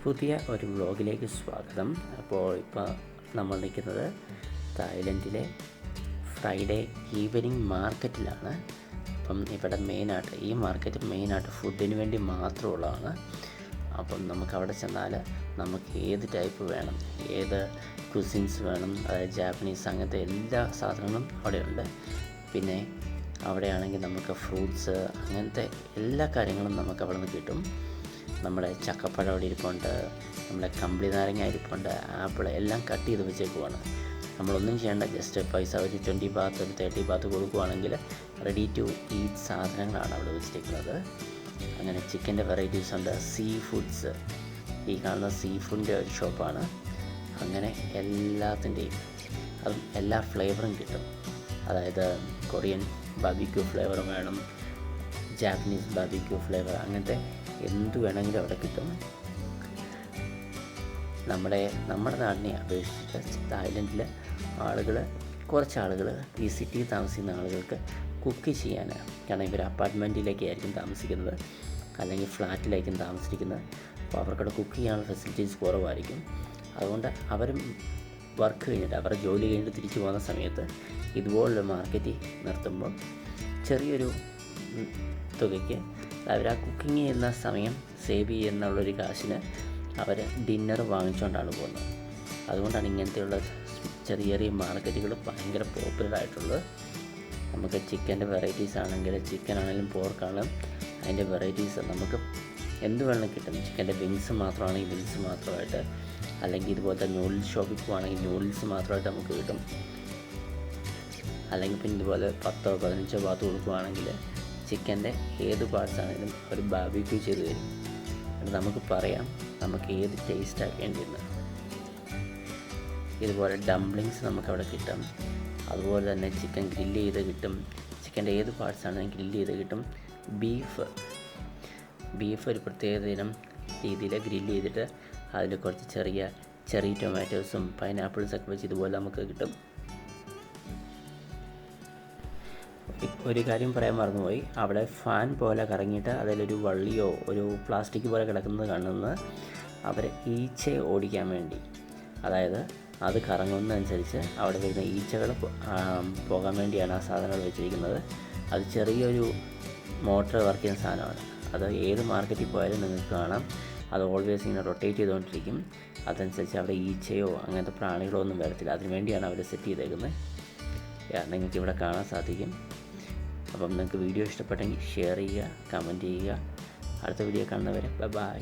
പുതിയ ഒരു വ്ളോഗിലേക്ക് സ്വാഗതം. അപ്പോൾ ഇപ്പോൾ നമ്മൾ നിൽക്കുന്നത് തായ്ലൻഡിലെ ഫ്രൈഡേ ഈവനിങ് മാർക്കറ്റിലാണ്. അപ്പം ഇവിടെ ഈ മാർക്കറ്റ് മെയിനായിട്ട് ഫുഡിന് വേണ്ടി മാത്രമുള്ളതാണ്. അപ്പം നമുക്കവിടെ ചെന്നാൽ നമുക്ക് ഏത് ടൈപ്പ് വേണം, ഏത് കുസിൻസ് വേണം, അതായത് ജാപ്പനീസ്, അങ്ങനത്തെ എല്ലാ സാധനങ്ങളും അവിടെയുണ്ട്. പിന്നെ അവിടെയാണെങ്കിൽ നമുക്ക് ഫ്രൂട്ട്സ്, അങ്ങനത്തെ എല്ലാ കാര്യങ്ങളും നമുക്ക് അവിടെ നിന്ന് കിട്ടും. നമ്മുടെ ചക്കപ്പഴം അവിടെ ഇരിപ്പുണ്ട്, നമ്മുടെ കമ്പിളി നാരങ്ങ ഇരിപ്പുണ്ട്, ആപ്പിൾ എല്ലാം കട്ട് ചെയ്ത് വെച്ചേക്കുവാണ്. നമ്മളൊന്നും ചെയ്യേണ്ട, ജസ്റ്റ് പൈസ ഒരു 20 ബാത്ത് ഒരു 30 ബാത്ത് കൊടുക്കുകയാണെങ്കിൽ റെഡി ടു ഈറ്റ് സാധനങ്ങളാണ് അവിടെ വെച്ചിരിക്കുന്നത്. അങ്ങനെ ചിക്കൻ്റെ വെറൈറ്റീസ് ഉണ്ട്, സീ ഫുഡ്സ്, ഈ കാണുന്ന സീ ഫുഡിൻ്റെ ഒരു ഷോപ്പാണ്. അങ്ങനെ എല്ലാത്തിൻ്റെയും അതും എല്ലാ ഫ്ലേവറും കിട്ടും. അതായത് കൊറിയൻ ബാർബിക്യൂ ഫ്ലേവർ വേണം, ജാപ്പനീസ് ബാർബിക്യൂ ഫ്ലേവർ, അങ്ങനത്തെ എന്ത് വേണമെങ്കിലും അവിടെ കിട്ടും. നമ്മുടെ നാടിനെ അപേക്ഷിച്ച് തായ്ലൻഡിൽ കുറച്ച് ആളുകൾ ഈ സിറ്റിയിൽ താമസിക്കുന്ന ആളുകൾക്ക് കുക്ക് ചെയ്യാൻ, കാരണം ഇവർ അപ്പാർട്ട്മെൻറ്റിലേക്ക് ആയിരിക്കും താമസിക്കുന്നത്, അല്ലെങ്കിൽ ഫ്ലാറ്റിലായിരിക്കും താമസിക്കുന്നത്. അപ്പോൾ അവർക്കവിടെ കുക്ക് ചെയ്യാനുള്ള ഫെസിലിറ്റീസ് കുറവായിരിക്കും. അതുകൊണ്ട് അവരും വർക്ക് കഴിഞ്ഞിട്ട്, അവരുടെ ജോലി കഴിഞ്ഞിട്ട് തിരിച്ചു പോകുന്ന സമയത്ത് ഇതുപോലുള്ള മാർക്കറ്റിൽ നിർത്തുമ്പോൾ ചെറിയൊരു തുകയ്ക്ക് അവർ ആ കുക്കിങ് ചെയ്യുന്ന സമയം സേവ് ചെയ്യുന്നുള്ളൊരു കാശിന് അവർ ഡിന്നർ വാങ്ങിച്ചുകൊണ്ടാണ് പോകുന്നത്. അതുകൊണ്ടാണ് ഇങ്ങനത്തെയുള്ള ചെറിയ ചെറിയ മാർക്കറ്റുകൾ ഭയങ്കര പോപ്പുലറായിട്ടുള്ളത്. നമുക്ക് ചിക്കൻ്റെ വെറൈറ്റീസ് ആണെങ്കിൽ, ചിക്കൻ ആണെങ്കിലും പോർക്കാണെങ്കിലും അതിൻ്റെ വെറൈറ്റീസ് നമുക്ക് എന്ത് വേണമെങ്കിലും കിട്ടും. ചിക്കൻ്റെ വിങ്സ് മാത്രമാണെങ്കിൽ വിങ്സ് മാത്രമായിട്ട്, അല്ലെങ്കിൽ ഇതുപോലത്തെ നൂഡിൽസ് ഷോപ്പിൽ പോകുകയാണെങ്കിൽ നൂഡിൽസ് മാത്രമായിട്ട് നമുക്ക് കിട്ടും. അല്ലെങ്കിൽ പിന്നെ ഇതുപോലെ 10-15 ബാത്ത് കൊടുക്കുകയാണെങ്കിൽ ചിക്കൻ്റെ ഏത് പാർട്സ് ആണെങ്കിലും ഒരു ബാർബിക്യൂ ചെയ്ത് തരും. എന്നിട്ട് നമുക്ക് പറയാം നമുക്ക് ഏത് ടേസ്റ്റാണ് വേണ്ടിയെന്ന്. ഇതുപോലെ ഡംപ്ലിങ്സ് നമുക്കവിടെ കിട്ടും. അതുപോലെ തന്നെ ചിക്കൻ ഗ്രില്ല് ചെയ്ത് കിട്ടും. ചിക്കൻ്റെ ഏത് പാർട്സ് ആണെങ്കിലും ഗ്രില്ല് ചെയ്ത് കിട്ടും. ബീഫ് ഒരു പ്രത്യേക തരം രീതിയിൽ ഗ്രില്ല് ചെയ്തിട്ട് അതിൽ കുറച്ച് ചെറിയ ടൊമാറ്റോസും പൈനാപ്പിൾസൊക്കെ വെച്ച് ഇതുപോലെ നമുക്ക് കിട്ടും. ഒരു കാര്യം പറയാൻ മറന്നുപോയി, അവിടെ ഫാൻ പോലെ കറങ്ങിയിട്ട് അതിലൊരു വള്ളിയോ ഒരു പ്ലാസ്റ്റിക് പോലെ കിടക്കുന്നത് കാണുന്നത് അവർ ഈച്ചയെ ഓടിക്കാൻ വേണ്ടി, അതായത് അത് കറങ്ങുന്നതനുസരിച്ച് അവിടെ വരുന്ന ഈച്ചകൾ പോകാൻ വേണ്ടിയാണ് ആ സാധനങ്ങൾ വെച്ചിരിക്കുന്നത്. അത് ചെറിയൊരു മോട്ടർ വർക്ക് ചെയ്യുന്ന സാധനമാണ്. അത് ഏത് മാർക്കറ്റിൽ പോയാലും നിങ്ങൾക്ക് കാണാം. അത് ഓൾവേസ് ഇങ്ങനെ റൊട്ടേറ്റ് ചെയ്തുകൊണ്ടിരിക്കും. അതനുസരിച്ച് അവിടെ ഈച്ചയോ അങ്ങനത്തെ പ്രാണികളോ ഒന്നും വരത്തില്ല. അതിനുവേണ്ടിയാണ് അവർ സെറ്റ് ചെയ്തേക്കുന്നത്. നിങ്ങൾക്ക് ഇവിടെ കാണാൻ സാധിക്കും. അപ്പം നിങ്ങൾക്ക് വീഡിയോ ഇഷ്ടപ്പെട്ടെങ്കിൽ ഷെയർ ചെയ്യുക, കമൻറ്റ് ചെയ്യുക. അടുത്ത വീഡിയോ കാണുന്നവരെ ബൈ.